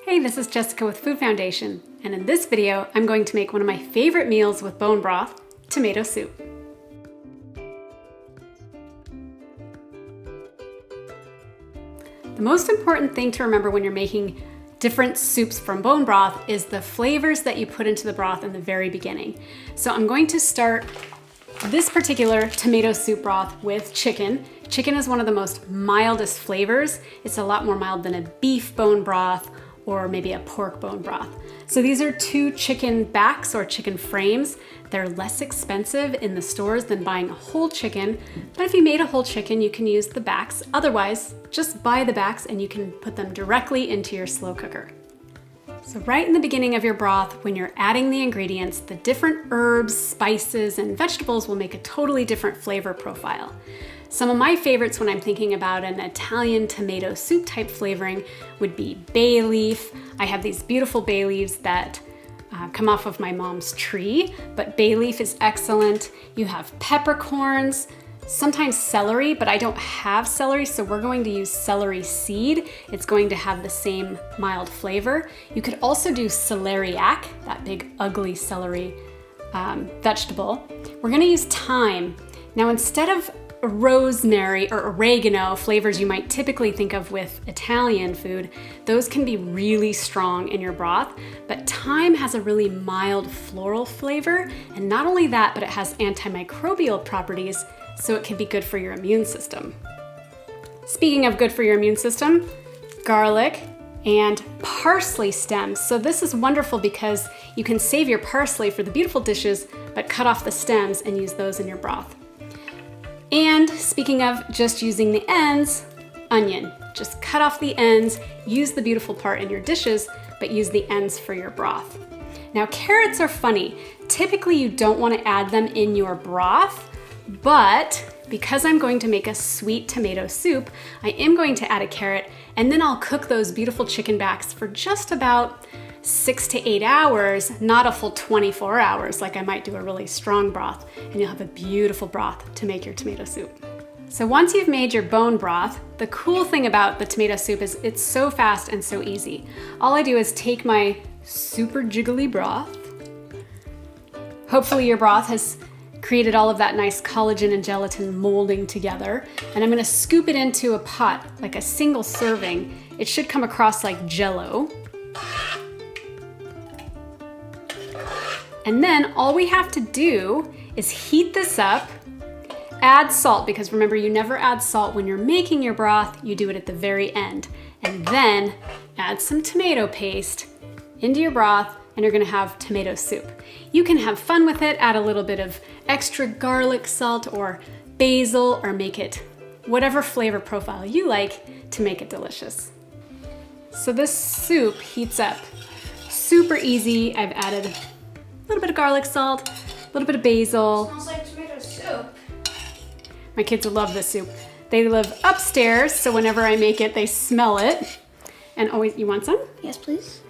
Hey, this is Jessica with Food Foundation, and in this video, I'm going to make one of my favorite meals with bone broth, tomato soup. The most important thing to remember when you're making different soups from bone broth is the flavors that you put into the broth in the very beginning. So I'm going to start this particular tomato soup broth with chicken. Chicken is one of the most mildest flavors. It's a lot more mild than a beef bone broth or maybe a pork bone broth. So these are 2 chicken backs or chicken frames. They're less expensive in the stores than buying a whole chicken, but if you made a whole chicken, you can use the backs. Otherwise, just buy the backs and you can put them directly into your slow cooker. So right in the beginning of your broth, when you're adding the ingredients, the different herbs, spices, and vegetables will make a totally different flavor profile. Some of my favorites when I'm thinking about an Italian tomato soup type flavoring would be bay leaf. I have these beautiful bay leaves that come off of my mom's tree, but bay leaf is excellent. You have peppercorns, sometimes celery, but I don't have celery, so we're going to use celery seed. It's going to have the same mild flavor. You could also do celeriac, that big ugly celery vegetable. We're gonna use thyme. Now instead of rosemary or oregano, flavors you might typically think of with Italian food, those can be really strong in your broth, but thyme has a really mild floral flavor, and not only that, but it has antimicrobial properties, so it can be good for your immune system. Speaking of good for your immune system, garlic and parsley stems. So this is wonderful because you can save your parsley for the beautiful dishes, but cut off the stems and use those in your broth. And speaking of just using the ends, onion. Just cut off the ends, use the beautiful part in your dishes, but use the ends for your broth. Now carrots are funny. Typically you don't want to add them in your broth, but because I'm going to make a sweet tomato soup, I am going to add a carrot, and then I'll cook those beautiful chicken backs for just about 6 to 8 hours, not a full 24 hours like I might do a really strong broth, and you'll have a beautiful broth to make your tomato soup. So once you've made your bone broth, the cool thing about the tomato soup is it's so fast and so easy. All I do is take my super jiggly broth. Hopefully your broth has created all of that nice collagen and gelatin molding together, and I'm gonna scoop it into a pot, like a single serving. It should come across like Jell-O. And then all we have to do is heat this up, add salt, because remember, you never add salt when you're making your broth, you do it at the very end. And then add some tomato paste into your broth, and you're gonna have tomato soup. You can have fun with it, add a little bit of extra garlic salt or basil, or make it whatever flavor profile you like to make it delicious. So this soup heats up super easy. I've added a little bit of garlic salt, a little bit of basil. Smells like tomato soup. My kids will love this soup. They live upstairs, so whenever I make it, they smell it. And always, you want some? Yes, please.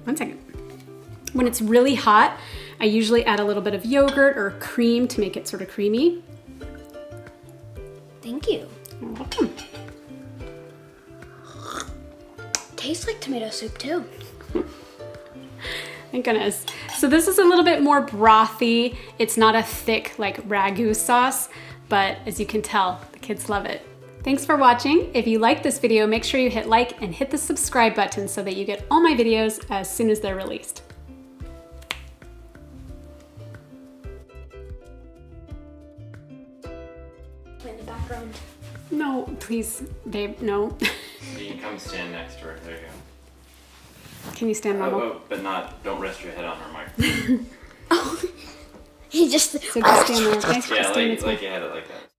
1 second. When it's really hot, I usually add a little bit of yogurt or cream to make it sort of creamy. Thank you. You're welcome. Tastes like tomato soup too. Thank goodness. So this is a little bit more brothy. It's not a thick like ragu sauce, but as you can tell, the kids love it. Thanks for watching. If you like this video, make sure you hit like and hit the subscribe button so that you get all my videos as soon as they're released. In the background. No, please, babe, no. You can come stand next to her. There you go. Can you stand normal? Oh, but don't rest your head on her microphone. Oh, he just. So just stand there, okay? Yeah, Stand this way. like you had it like that.